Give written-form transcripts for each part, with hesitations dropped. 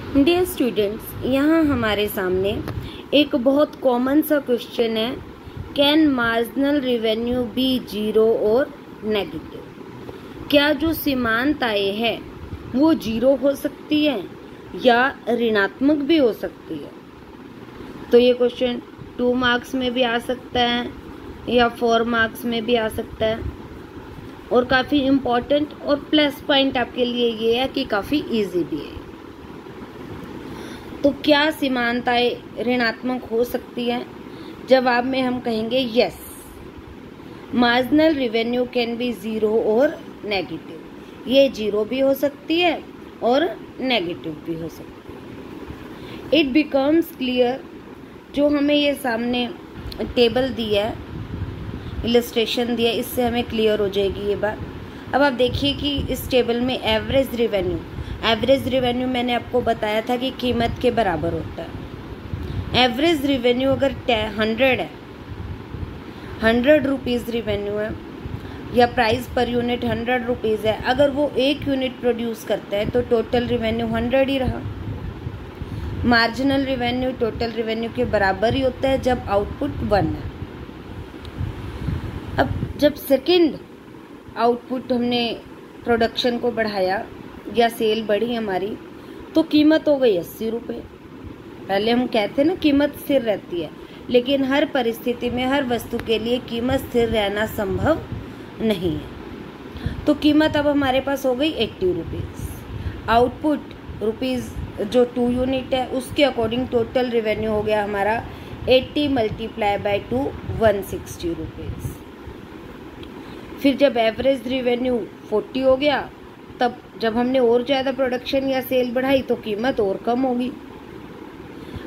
Dear students, यहाँ हमारे सामने एक बहुत कॉमन सा क्वेश्चन है, can marginal revenue be zero और नेगेटिव? क्या जो सीमांत आय है वो जीरो हो सकती है या ऋणात्मक भी हो सकती है? तो ये क्वेश्चन 2 मार्क्स में भी आ सकता है या 4 मार्क्स में भी आ सकता है, और काफ़ी इम्पोर्टेंट और प्लस पॉइंट आपके लिए ये है कि काफ़ी इजी भी है। तो क्या सीमांत आय ऋणात्मक हो सकती है? जवाब में हम कहेंगे yes, marginal revenue can be zero और नेगेटिव। ये जीरो भी हो सकती है और नेगेटिव भी हो सकती है। इट बिकम्स क्लियर, जो हमें ये सामने टेबल दिया है, इलस्ट्रेशन दिया है, इससे हमें क्लियर हो जाएगी ये बात। अब आप देखिए कि इस टेबल में एवरेज रेवेन्यू मैंने आपको बताया था कि कीमत के बराबर होता है। एवरेज रेवेन्यू अगर 100 है, 100 रुपीज़ रेवेन्यू है या प्राइस पर यूनिट 100 रुपीज़ है, अगर वो 1 यूनिट प्रोड्यूस करता है तो टोटल रेवेन्यू 100 ही रहा। मार्जिनल रेवेन्यू टोटल रेवेन्यू के बराबर ही होता है जब आउटपुट 1 है। अब जब सेकंड आउटपुट हमने प्रोडक्शन को बढ़ाया या सेल बढ़ी हमारी, तो कीमत हो गई 80 रुपये। पहले हम कहते ना कीमत स्थिर रहती है, लेकिन हर परिस्थिति में हर वस्तु के लिए कीमत स्थिर रहना संभव नहीं है। तो कीमत अब हमारे पास हो गई 80 रुपीज़। आउटपुट रुपीज़ जो 2 यूनिट है उसके अकॉर्डिंग टोटल रेवेन्यू हो गया हमारा 80 मल्टीप्लाई बाय 2 160 रुपीज़। फिर जब एवरेज रेवेन्यू 40 हो गया, तब जब हमने और ज़्यादा प्रोडक्शन या सेल बढ़ाई तो कीमत और कम होगी।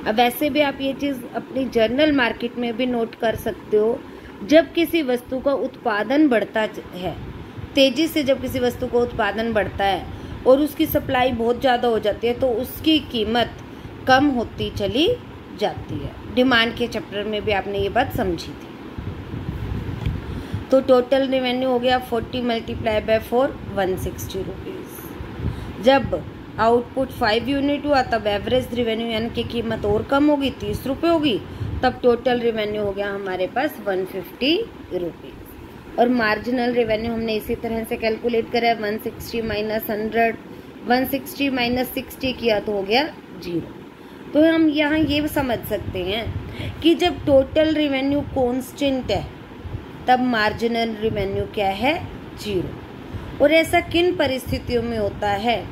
अब वैसे भी आप ये चीज़ अपनी जर्नल मार्केट में भी नोट कर सकते हो, जब किसी वस्तु का उत्पादन बढ़ता है, तेज़ी से जब किसी वस्तु का उत्पादन बढ़ता है और उसकी सप्लाई बहुत ज़्यादा हो जाती है तो उसकी कीमत कम होती चली जाती है। डिमांड के चैप्टर में भी आपने ये बात समझी थी। तो टोटल रेवेन्यू हो गया 40 मल्टीप्लाई बाय 4 160 रुपीज़। जब आउटपुट 5 यूनिट हुआ तब एवरेज रेवेन्यू यानी कि कीमत और कम होगी, 30 रुपये होगी, तब टोटल रेवेन्यू हो गया हमारे पास 150 रुपीज़। और मार्जिनल रेवेन्यू हमने इसी तरह से कैलकुलेट करा है, 160 माइनस 100, 160 माइनस 60 किया तो हो गया 0। तो हम यहाँ ये समझ सकते हैं कि जब टोटल रेवेन्यू कॉन्स्टेंट है तब मार्जिनल रेवेन्यू क्या है? 0। और ऐसा किन परिस्थितियों में होता है?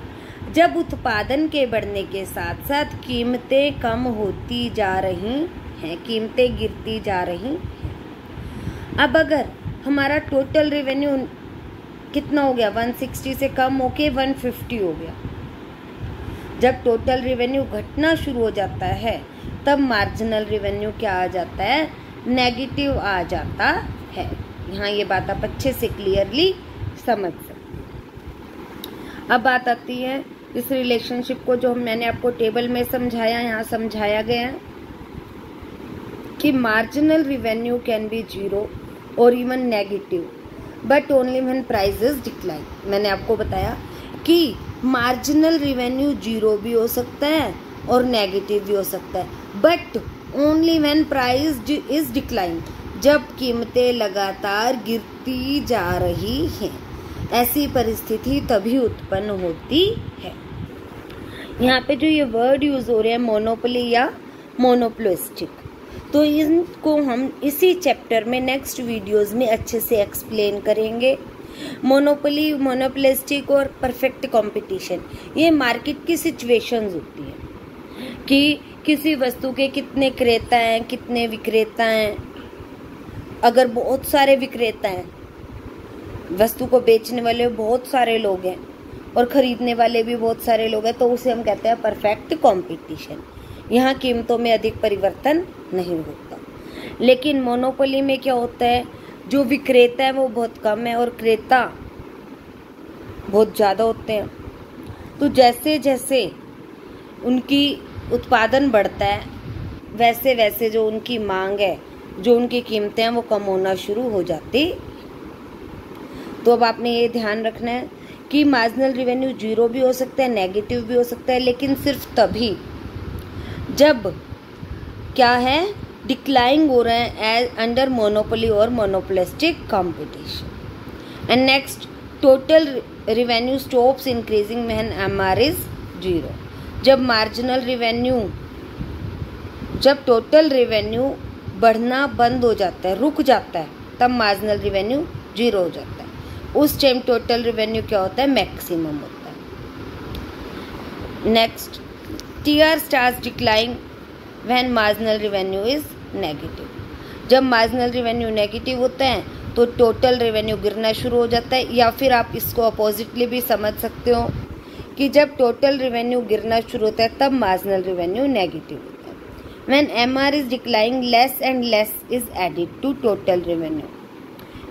जब उत्पादन के बढ़ने के साथ साथ कीमतें कम होती जा रही हैं, कीमतें गिरती जा रही हैं। अब अगर हमारा टोटल रेवेन्यू कितना हो गया? 160 से कम होके 150 हो गया। जब टोटल रेवेन्यू घटना शुरू हो जाता है तब मार्जिनल रेवेन्यू क्या आ जाता है? नेगेटिव आ जाता है। यहाँ ये बात आप अच्छे से क्लियरली समझ सकते हैं। अब बात आती है इस रिलेशनशिप को जो मैंने आपको टेबल में समझाया, यहाँ समझाया गया है कि marginal revenue can be zero और even negative but only when prices decline. मैंने आपको बताया कि मार्जिनल रेवेन्यू जीरो भी हो सकता है और नेगेटिव भी हो सकता है, but only when price is decline, जब कीमतें लगातार गिरती जा रही हैं, ऐसी परिस्थिति तभी उत्पन्न होती है। यहाँ पे जो ये वर्ड यूज हो रहे हैं मोनोपोली या मोनोपोलिस्टिक, तो इनको हम इसी चैप्टर में नेक्स्ट वीडियोस में अच्छे से एक्सप्लेन करेंगे। मोनोपोली, मोनोपोलिस्टिक और परफेक्ट कंपटीशन, ये मार्केट की सिचुएशंस होती है कि किसी वस्तु के कितने क्रेता हैं, कितने विक्रेता हैं। अगर बहुत सारे विक्रेता हैं, वस्तु को बेचने वाले बहुत सारे लोग हैं और खरीदने वाले भी बहुत सारे लोग हैं, तो उसे हम कहते हैं परफेक्ट कंपटीशन। यहाँ कीमतों में अधिक परिवर्तन नहीं होता। लेकिन मोनोपोली में क्या होता है? जो विक्रेता है वो बहुत कम है और क्रेता बहुत ज़्यादा होते हैं। तो जैसे जैसे उनकी उत्पादन बढ़ता है वैसे वैसे जो उनकी मांग है, जो उनकी कीमतें हैं, वो कम होना शुरू हो जाती। तो अब आपने ये ध्यान रखना है कि मार्जिनल रिवेन्यू जीरो भी हो सकता है, नेगेटिव भी हो सकता है, लेकिन सिर्फ तभी जब क्या है, डिक्लाइन हो रहे हैं एज अंडर मोनोपोली और monopolistic competition. And next, total revenue stops increasing when MR is zero. जब टोटल रिवेन्यू बढ़ना बंद हो जाता है, रुक जाता है, तब मार्जिनल रिवेन्यू जीरो हो जाता है। उस टाइम टोटल रिवेन्यू क्या होता है, मैक्सिमम होता है। Next, TR stars decline when marginal revenue is negative. जब मार्जिनल रिवेन्यू नेगेटिव होता है तो टोटल रिवेन्यू गिरना शुरू हो जाता है, या फिर आप इसको अपोजिटली भी समझ सकते हो कि जब टोटल रिवेन्यू गिरना शुरू होता है तब मार्जिनल रिवेन्यू नेगेटिव होता है। When MR is declining, less and less is added to total revenue.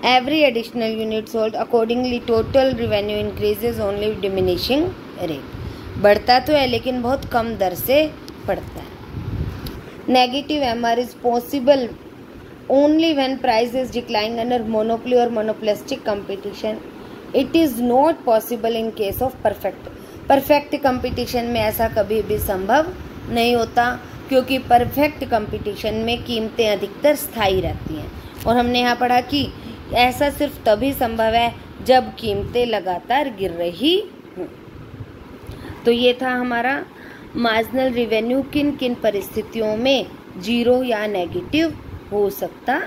Every additional unit sold accordingly total revenue increases only diminishing rate. बढ़ता तो है लेकिन बहुत कम दर से बढ़ता है। Negative MR is possible only when price is declining under monopoly or monopolistic competition. It is not possible in case of perfect competition में ऐसा कभी भी संभव नहीं होता, क्योंकि परफेक्ट कंपटीशन में कीमतें अधिकतर स्थायी रहती हैं। और हमने यहाँ पढ़ा कि ऐसा सिर्फ तभी संभव है जब कीमतें लगातार गिर रही हों। तो ये था हमारा मार्जिनल रिवेन्यू किन किन परिस्थितियों में जीरो या नेगेटिव हो सकता